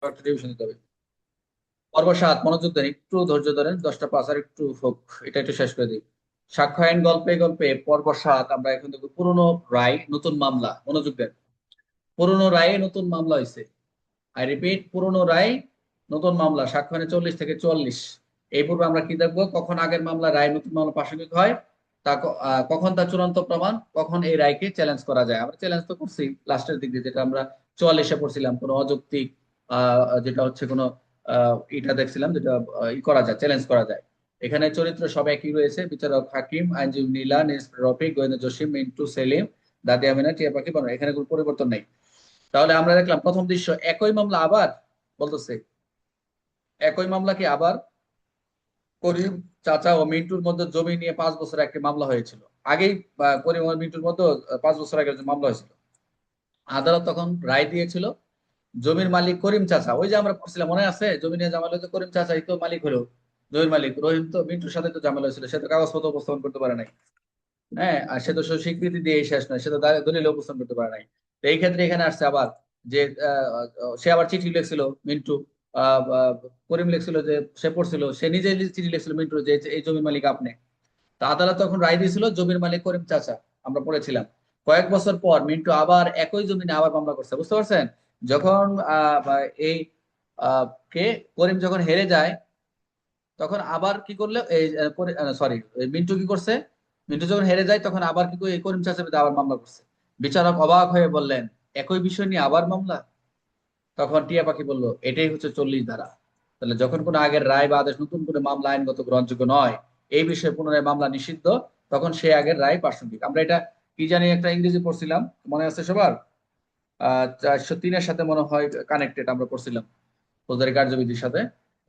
একটা রিভিশন দিতে হবে। পর্ব 7, মনোযোগ দেন, একটু ধৈর্য ধরেন, 10টা 5 আর একটু হোক, এটা একটু শেষ করে দিই। সাক্ষ্য আইন গল্পে গল্পে পর্ব 7, আমরা এখন দেখব পুরনো রায় নতুন মামলা। মনোযোগ দেন, পুরনো রায়ে নতুন মামলা হয়েছে। আই রিপিট, পুরনো রায় নতুন মামলা, সাক্ষ্য আইনে 40 থেকে 44। এই পূর্বে আমরা কি দেখবো? কখন আগের মামলা রায় নতুন মামলা প্রাসঙ্গিক হয়, কখন তা চূড়ান্ত প্রমাণ, কখন এই রায়কে চ্যালেঞ্জ করা যায়। আমরা চ্যালেঞ্জ তো করছি লাস্টের দিক দিয়ে, যেটা আমরা 44-এ পড়ছিলাম, কোনো অযৌক্তিক যেটা হচ্ছে কোনো এটা দেখছিলাম, যেটা করা যায়, চ্যালেঞ্জ করা যায়। এখানে চরিত্র সব একই রয়েছে, বিচারক হাকিম, আইনজীবী নীলা, ইন্সপেক্টর রফিক, গোয়েন্দা জসিম, মিন্টু, সেলিম, দাদি আমিনা, টিয়া পাখি, বানর। এখানে কোনো পরিবর্তন নেই। তাহলে আমরা দেখলাম প্রথম দৃশ্য, একই মামলা আবার বলতেছে, একই মামলা কি আবার? করিম চাচা ও মিন্টুর মধ্যে জমি নিয়ে 5 বছর একটি মামলা হয়েছিল। আগেই করিম ও মিন্টুর মধ্যে 5 বছর আগে যে মামলা হয়েছিল, আদালত তখন রায় দিয়েছিল জমির মালিক করিম চাচা। ওই যে আমরা পড়ছিলাম, মনে আছে? জমি নিয়ে ঝামেলা হয়েছে, করিম চাচাই তো মালিক হলো, জমির মালিক। রহিম তো মিন্টুর সাথে তো ঝামেলা হয়েছিল, সে তো কাগজপত্র উপস্থাপন করতে পারে নাই। হ্যাঁ, আর সে তো শুধু স্বীকৃতি দিয়ে শেষ নয়, সে তো দলিল উপস্থাপন করতে পারে নাই। তো এই ক্ষেত্রে এখানে আসছে আবার যে সে আবার চিঠি লিখছিল, মিন্টু, আহ, আহ, করিম লিখছিল যে সে পড়ছিল, সে নিজে চিঠি লিখছিল মিন্টু যে এই জমির মালিক আপনি। তো আদালত তখন রায় দিয়েছিল জমির মালিক করিম চাচা, আমরা পড়েছিলাম। কয়েক বছর পর মিন্টু আবার একই জমি নিয়ে আবার মামলা করছে, বুঝতে পারছেন? যখন এই আহ, কে করিম যখন হেরে যায়, তখন আবার কি করলো এই সরি, মিন্টু কি করছে? মিন্টু যখন হেরে যায় তখন আবার কি করে এই করিম চাচার বিরুদ্ধে আবার মামলা করছে। বিচারক অবাক হয়ে বললেন, একই বিষয় নিয়ে আবার মামলা? তখন টিয়া পাখি বলল, এটাই হচ্ছে 40 ধারা। তাহলে যখন কোনো আগের রায় বা আদেশ নতুন করে মামলা আইনগত গ্রহণযোগ্য নয়, এই বিষয়ে পুনরায় মামলা নিষিদ্ধ, তখন সে আগের রায় প্রাসঙ্গিক। আমরা এটা কি জানি একটা ইংরেজি পড়ছিলাম, মনে আছে সবার? 403-এর সাথে মনে হয় কানেক্টেড, আমরা পড়ছিলাম ফৌজদারি কার্যবিধির সাথে।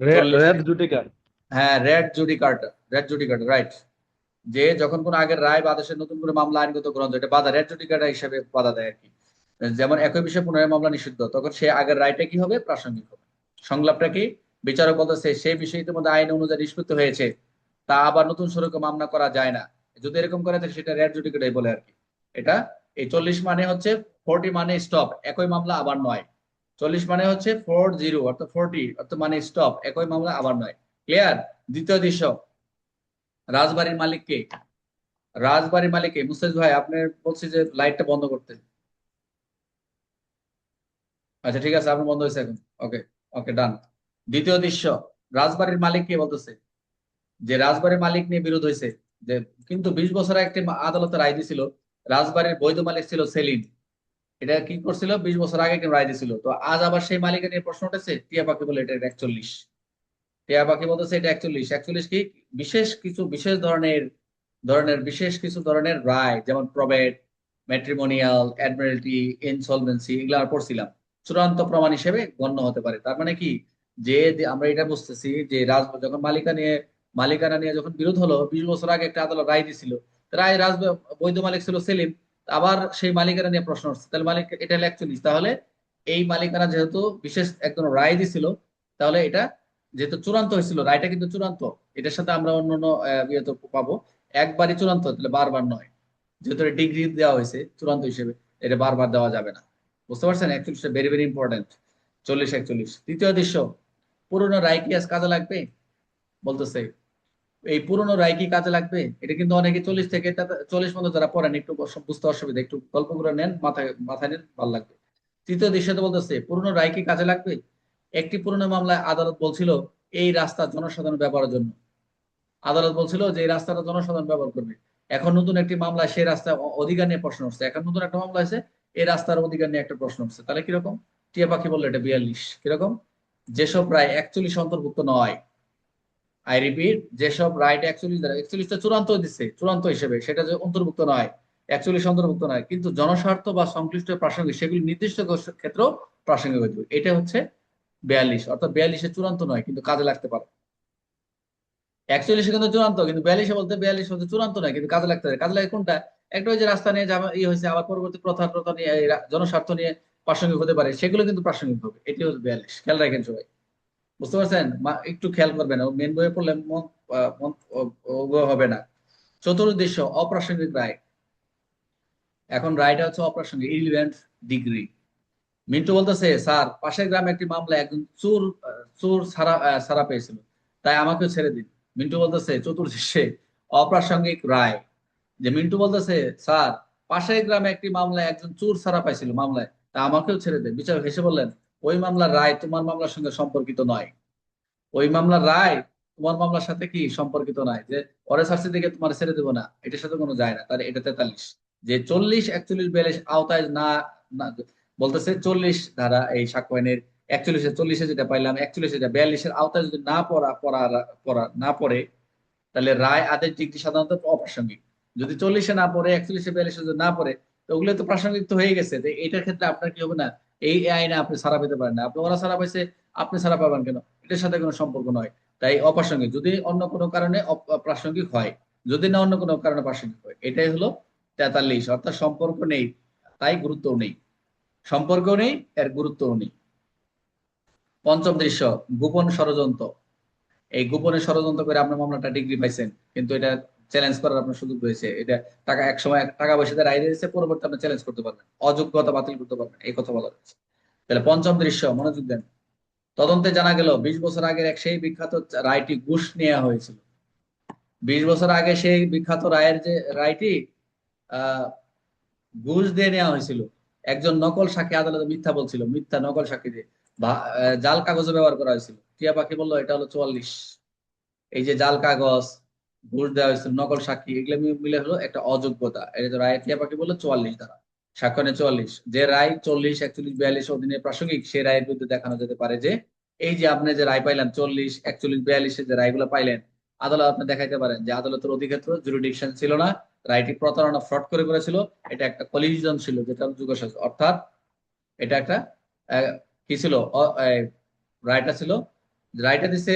40, রেড জুডিকার। হ্যাঁ, রেড জুডিকাটা রাইট। যে যখন কোন আগের রায় বা আদেশের নতুন করে মামলা আইনগত গ্রহণ, এটা বাধা, রেড জুডিকাটা হিসেবে বাধা দেয় আর কি। যেমন একই বিষয়ে পুনরায় মামলা নিষিদ্ধ, তখন সে আগের রায়টা কি হবে? প্রাসঙ্গিক হবে। সংলাপটা কি? বিচারক বলতেছে সেই বিষয় ইতিমধ্যে আইন অনুযায়ী নিষ্পত্তি হয়েছে, তা আবার নতুন স্বরূপে মামলা করা যায় না। যদি এরকম করে থাকে সেটা রেড জুডিকেটাই বলে আর কি। এটা এই 40 মানে হচ্ছে 40 মানে স্টপ, একই মামলা আবার নয়। 40 মানে হচ্ছে 40 অর্থাৎ 40 অর্থাৎ মানে স্টপ, একই মামলা আবার নয়। ক্লিয়ার? দ্বিতীয় দৃশ্য, রাজবাড়ির মালিক কে? রাজবাড়ির মালিক কে? মুস্তাফিজ ভাই, আপনি বলছি যে লাইটটা বন্ধ করতে। আচ্ছা ঠিক আছে, আপনার বন্ধ হয়েছে এখন। ওকে, ওকে, ডান। দ্বিতীয় দৃশ্য, রাজবাড়ির মালিক কে বলতেছে, যে রাজবাড়ির মালিক নিয়ে বিরোধ হয়েছে। যে কিন্তু 20 বছর একটি আদালতে রায় দিছিল, রাজবাড়ির বৈধ মালিক ছিল সেলিম। এটা কি করছিল? 20 বছর আগে কেন রায় দিছিল, তো আজ আবার সেই মালিকের নিয়ে প্রশ্ন উঠেছে। টিয়া পাখি বলে এটা 41। টিয়া পাখি বলতেছে এটা 41। 41 কি? বিশেষ কিছু বিশেষ ধরনের ধরনের বিশেষ কিছু ধরনের রায়, যেমন প্রবেট, ম্যাট্রিমোনিয়াল, অ্যাডমিরালটি, ইনসলভেন্সি, এগুলো আমরা পড়ছিলাম, চূড়ান্ত প্রমাণ হিসেবে গণ্য হতে পারে। তার মানে কি? যে আমরা এটা বুঝতেছি যে যখন মালিকানা নিয়ে যখন বিরোধ হলো, 20 বছর আগে একটা আদালত রায় দিছিল, রায় বৈধ মালিক ছিল সেলিম, আবার সেই মালিকানা নিয়ে প্রশ্ন উঠছে, তাহলে মালিক এটা হলো 41। তাহলে এই মালিকানা যেহেতু বিশেষ একজন রায় দিছিল, তাহলে এটা যেহেতু চূড়ান্ত হয়েছিল, রায়টা কিন্তু চূড়ান্ত। এটার সাথে আমরা অন্যান্য ইয়ে তো পাবো, একবারই চূড়ান্ত, তাহলে বারবার নয়। যেহেতু ডিগ্রি দেওয়া হয়েছে চূড়ান্ত হিসেবে, এটা বারবার দেওয়া যাবে না। বুঝতে পারছেন? 41 ভেরি ভেরি ইম্পর্টেন্ট। 40-41। তৃতীয় দৃশ্য, পুরনো রায় কি আজ কাজে লাগবে? বলতেছে এই পুরনো রায় কি কাজে লাগবে? এটা কিন্তু অনেকে 40 থেকে 40 পর্যন্ত যারা পড়েন, একটু বুঝতে অসুবিধা, একটু গল্পগুলো নেন, মাথায় মাথায় নেন, ভালো লাগবে। তৃতীয় দৃশ্যতে বলতেছে পুরনো রায় কি কাজে লাগবে? একটি পুরনো মামলায় আদালত বলছিল এই রাস্তা জনসাধারণ ব্যবহারের জন্য। আদালত বলছিল যে এই রাস্তাটা জনসাধারণ ব্যবহার করবে। এখন নতুন একটি মামলায় সেই রাস্তা অধিকার নিয়ে প্রশ্ন উঠছে, এখন নতুন একটা মামলা আছে, এই রাস্তার অধিকার নিয়ে একটা প্রশ্ন উঠছে। তাহলে কিরকম? টিয়া পাখি বললো এটা 42। কিরকম? যেসব রায় 41 অন্তর্ভুক্ত নয়, আই রিপিট, যেসব রাইট 41 দ্বারা, 41টা চূড়ান্ত দিচ্ছে, চূড়ান্ত হিসেবে সেটা যে অন্তর্ভুক্ত নয়, 41 অন্তর্ভুক্ত নয়, কিন্তু জনস্বার্থ বা সংশ্লিষ্ট প্রাসঙ্গিক সেগুলি নির্দিষ্ট ক্ষেত্র প্রাসঙ্গিক হইতে হবে। এটা হচ্ছে 42, অর্থাৎ 42 চূড়ান্ত নয় কিন্তু কাজে লাগতে পারে। 41 কিন্তু চূড়ান্ত, কিন্তু 42 বলতে চূড়ান্ত নয় কিন্তু কাজে লাগতে পারে। কাজে লাগে কোনটা? একটা ওই যে রাস্তা নিয়ে হয়েছে, আবার পরবর্তী প্রথা টথা নিয়ে জনস্বার্থ নিয়ে প্রাসঙ্গিক হতে পারে, সেগুলো কিন্তু প্রাসঙ্গিক হবে। এটি হচ্ছে 42। খেয়াল রাখেন সবাই, বুঝতে পারছেন? একটু খেয়াল করবেন, মেন বইয়ে পড়লে মন হবে না। চতুর্দৃশ্য, অপ্রাসঙ্গিক রায়। এখন রায়টা হচ্ছে অপ্রাসঙ্গিক, ইররিলেভেন্ট ডিগ্রি। মিন্টু বলতেছে, স্যার পাশের গ্রামে একটি মামলা একজন চোর চোর ছাড়া ছাড়া পেয়েছিল, তাই আমাকেও ছেড়ে দিন। মিন্টু বলতেছে চতুর্দশে অপ্রাসঙ্গিক রায়। যে মিন্টু বলতেছে, স্যার পাশের গ্রামে একটি মামলায় একজন চোর ছাড়া পাইছিল মামলায়, তা আমাকেও ছেড়ে দেন। বিচারক হেসে বললেন, ওই মামলার রায় তোমার মামলার সঙ্গে সম্পর্কিত নয়। ওই মামলার রায় তোমার মামলার সাথে কি সম্পর্কিত নয়, যে পরে শাস্তি থেকে তোমার ছেড়ে দেবো না, এটার সাথে কোনো যায় না। তাহলে এটা 43। যে 40, 41, 42 আওতায় না, না বলতেছে 40 ধারা এই সাক্ষ্য আইনের 41-এ, 40-এ যেটা পাইলাম, 41-এ যেটা 42-এর আওতায় যদি না পড়া পড়া পড়া না পড়ে, তাহলে রায় আদেশ ডিগ্রি সাধারণত অপ্রাসঙ্গিক। যদি 40-এ না পড়ে, 41-এ, 42-এ যদি না পড়ে, তো ওগুলো তো প্রাসঙ্গিক তো হয়ে গেছে। তো এটার ক্ষেত্রে আপনার কি হবে না, এই আইনে আপনি ছাড়া পেতে পারেন না। আপনি ওরা ছাড়া পাইছে, আপনি ছাড়া পাবেন কেন? এটার সাথে কোনো সম্পর্ক নয়। তাই অপ্রাসঙ্গিক যদি অন্য কোনো কারণে প্রাসঙ্গিক হয়, যদি না অন্য কোনো কারণে প্রাসঙ্গিক হয়। এটাই হলো 43, অর্থাৎ সম্পর্ক নেই, তাই গুরুত্বও নেই। সম্পর্ক নেই, এর গুরুত্বও নেই। পঞ্চম দৃশ্য, গোপন ষড়যন্ত্র। এই গোপনে ষড়যন্ত্র করে আপনার মামলাটা ডিগ্রি পাইছেন, কিন্তু এটা চ্যালেঞ্জ করার আপনার সুযোগ রয়েছে। এটা টাকা এক সময় টাকা পয়সা দিয়ে রায় দিয়েছে, পরবর্তী আপনি চ্যালেঞ্জ করতে পারবেন, অযোগ্যতা বাতিল করতে পারবেন, এই কথা বলা হচ্ছে। তাহলে পঞ্চম দৃশ্য, মনোযোগ দেন। তদন্তে জানা গেল 20 বছর আগের এক সেই বিখ্যাত রায়টি ঘুষ নেওয়া হয়েছিল। 20 বছর আগে সেই বিখ্যাত রায়ের যে রায়টি আহ ঘুষ দিয়ে নেওয়া হয়েছিল। একজন নকল সাক্ষী আদালতে মিথ্যা বলছিল, মিথ্যা নকল সাক্ষী দিয়ে জাল কাগজে ব্যবহার করা হয়েছিল। টিয়া পাখি বললো এটা হলো 44। এই যে জাল কাগজ, ঘুষ দেওয়া হয়েছিল, নকল সাক্ষী, এগুলো মিলে হলো একটা অযোগ্যতা। এটা তো রায় টিয়া পাখি বললো 44 দ্বারা। সাক্ষ্যনে 44, যে রায় 40, 41, 42 অধীনে প্রাসঙ্গিক, সে রায়ের বিরুদ্ধে দেখানো যেতে পারে যে এই যে আপনি যে রায় পাইলেন 40, 41, 42 যে রায়গুলো পাইলেন, আদালত আপনি দেখাইতে পারেন যে আদালতের অধিক্ষেত্র জুরিডিকশন ছিল না, রায়টি প্রতারণা ফ্রড করে করেছিল, এটা একটা কলিশন ছিল, যেটা যোগসাজশ। অর্থাৎ এটা একটা আহ, কি ছিল, রায়টা ছিল, রায়টা দিছে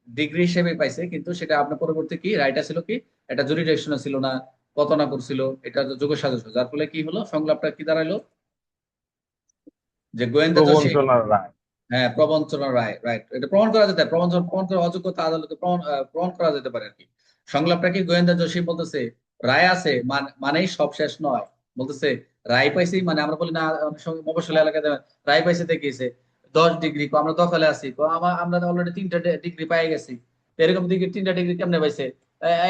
ডিগ্রি হিসেবে পাইছে, কিন্তু সেটা আপনার পরবর্তী কি রায়টা ছিল কি, এটা জুরিডিকশন ছিল না, কত করছিল, এটা যোগ সাজস। যার ফলে কি হলো, সংলাপটা কি দাঁড়াইলো, যে গোয়েন্দা জসিম, প্রবঞ্চনার রায়। হ্যাঁ প্রবঞ্চনা রায়, রাইট। এটা প্রমাণ করা যেতে পারে, প্রবঞ্চনা প্রমাণ করা অযোগ্যতা আদালতে প্রমাণ করা যেতে পারে আর কি। সংলাপটা কি, গোয়েন্দা জসিম বলতেছে, রায় আছে মানেই সব শেষ নয়। বলতেছে রায় পাইছি মানে, আমরা বলি না অনেক সময় মফস্বল এলাকাতে রায় পাইছে দেখিয়েছে 10 ডিগ্রি, আমরা দখলে আছি, আমরা অলরেডি 3টা ডিগ্রি পাই গেছি। তো এরকম ডিগ্রি 3টা ডিগ্রি কেমনে পাইছে?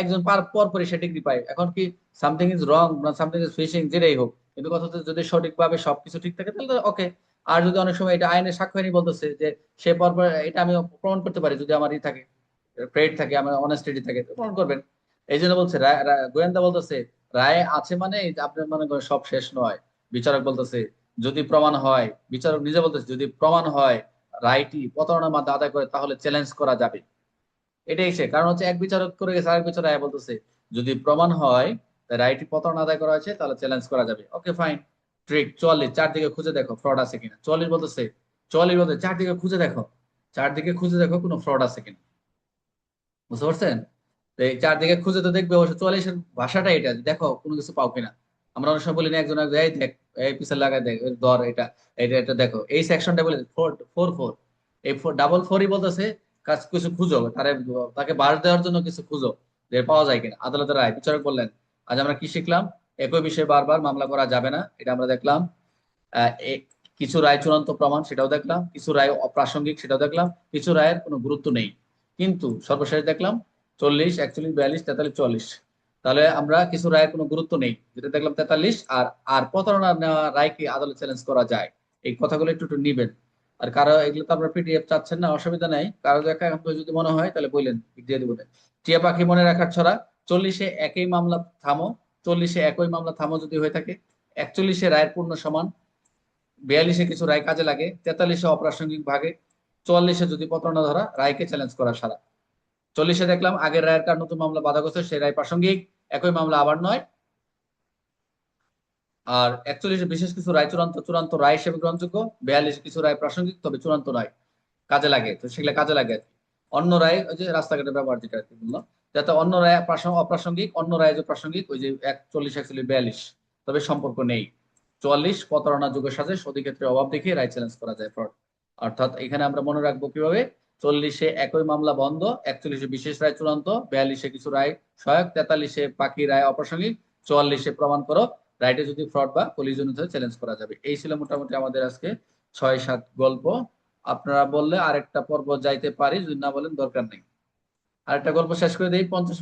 একজন পর পরই সে ডিগ্রি পায়। এখন কি something is wrong, something is fishing, যেটাই হোক, কিন্তু কথা হচ্ছে যদি সঠিকভাবে সবকিছু ঠিক থাকে তাহলে ওকে। আর যদি অনেক সময় এটা আইনের সাক্ষ্য বলতেছে যে সে পরপর, এটা আমি প্রমাণ করতে পারি যদি আমার ই থাকে, ক্রেডিট থাকে, আমার অনেস্টিটি থাকে, তো প্রমাণ করবেন। এই জন্য বলছে গোয়েন্দা বলতেছে রায় আছে মানে আপনার মনে করেন সব শেষ নয়। বিচারক বলতেছে যদি প্রমাণ হয়, বিচারক নিজে বলতেছে যদি প্রমাণ হয় রায়টি প্রতারণার মাধ্যমে আদায় করে, তাহলে চ্যালেঞ্জ করা যাবে। এটাই সে কারণ হচ্ছে, এক বিচারক করে গেছে, আরেক বিচারক রায় বলতেছে যদি প্রমাণ হয় রায়টি প্রতারণা আদায় করা হয়েছে, তাহলে চ্যালেঞ্জ করা যাবে। Okay fine. ট্রিক 44, চারদিকে খুঁজে দেখো ফ্রড আছে কিনা। 44 বলতেছে, 44 বলতে চারদিকে খুঁজে দেখো, চারদিকে খুঁজে দেখো কোনো ফ্রড আছে কিনা। বুঝতে পারছেন? তো এই চারদিকে খুঁজে তো দেখবে অবশ্য, 44-এর ভাষাটা এটা, যে দেখো কোনো কিছু পাও কিনা। আমরা অনেক সময় বলি না, একজন এই দেখ, এই পিছনে লাগাই দেখ, এই ধর এটা, এটা এটা দেখো, এই সেকশনটা বলে 4 4 4। এই 4 4ই বলতেছে কাজ কিছু খুঁজো, তাকে বাস দেওয়ার জন্য কিছু খুঁজো, যে পাওয়া যায় কিনা। আদালতের রায়, বিচারক বললেন, আজ আমরা কি শিখলাম? একই বিষয়ে বারবার মামলা করা যাবে না, এটা আমরা দেখলাম। কিছু রায় চূড়ান্ত প্রমাণ, সেটাও দেখলাম। কিছু রায় অপ্রাসঙ্গিক, সেটাও দেখলাম। কিছু রায়ের কোনো গুরুত্ব নেই। কিন্তু সর্বশেষ দেখলাম 40, 41, 42, 43, 44। তাহলে আমরা কিছু রায়ের কোনো গুরুত্ব নেই, যেটা দেখলাম 43। আর আর প্রতারণা নেওয়া রায়কে আদালত চ্যালেঞ্জ করা যায়। এই কথাগুলো একটু একটু নিবেন। আর কারো এগুলো তো আপনার পিডিএফ চাচ্ছেন না, অসুবিধা নাই। কারো দেখা যদি মনে হয় তাহলে বললেন, দিয়ে দেবো। টিয়া পাখি মনে রাখার ছড়া, 40-এ একই মামলা থামো, 40-এ একই মামলা থামো যদি হয়ে থাকে, 41-এ রায়ের পূর্ণ সমান, 42-এ কিছু রায় কাজে লাগে, 43-এ অপ্রাসঙ্গিক ভাগে, 44-এ যদি প্রতারণা ধরা, রায়কে চ্যালেঞ্জ করা সারা। 40-এ দেখলাম আগের রায়ের কার নতুন মামলা বাধাগ্রস্ত, সেই রায় প্রাসঙ্গিক, একই মামলা আবার নয়। আর 41-এ বিশেষ কিছু রায় চূড়ান্ত চূড়ান্ত রায় হিসেবে গ্রহণযোগ্য, 42-এ কিছু রায় প্রাসঙ্গিক তবে চূড়ান্ত নয়, কাজে লাগে, তো সেগুলো কাজে লাগে আর কি। অন্য রায়, ওই যে রাস্তাঘাটের ব্যবহার যেটা আর কি বললাম, যাতে অন্য রায় অপ্রাসঙ্গিক, অন্য রায় যে প্রাসঙ্গিক, ওই যে 41, 41, 42, তবে সম্পর্ক নেই। 44 প্রতারণা যোগ্য সাজেশ, অধিক্ষেত্রে অভাব দেখিয়ে রায় চ্যালেঞ্জ করা যায়, ফ্রড। অর্থাৎ এখানে আমরা মনে রাখবো কিভাবে, 40-এ একই মামলা বন্ধ, 41-এ বিশেষ রায় চূড়ান্ত, 42-এ কিছু রায় সহায়ক, 43-এ বাকি রায় অপ্রাসঙ্গিক, 44-এ প্রমাণ করো রায়টা যদি ফ্রড বা কলিশন চ্যালেঞ্জ করা যাবে। এই ছিল মোটামুটি আমাদের আজকে 6-7 গল্প আপনারা বললে আরেকটা পর্ব যাইতে পারি, যদি না বলেন দরকার নেই। আরেকটা গল্প শেষ করে দিই, 50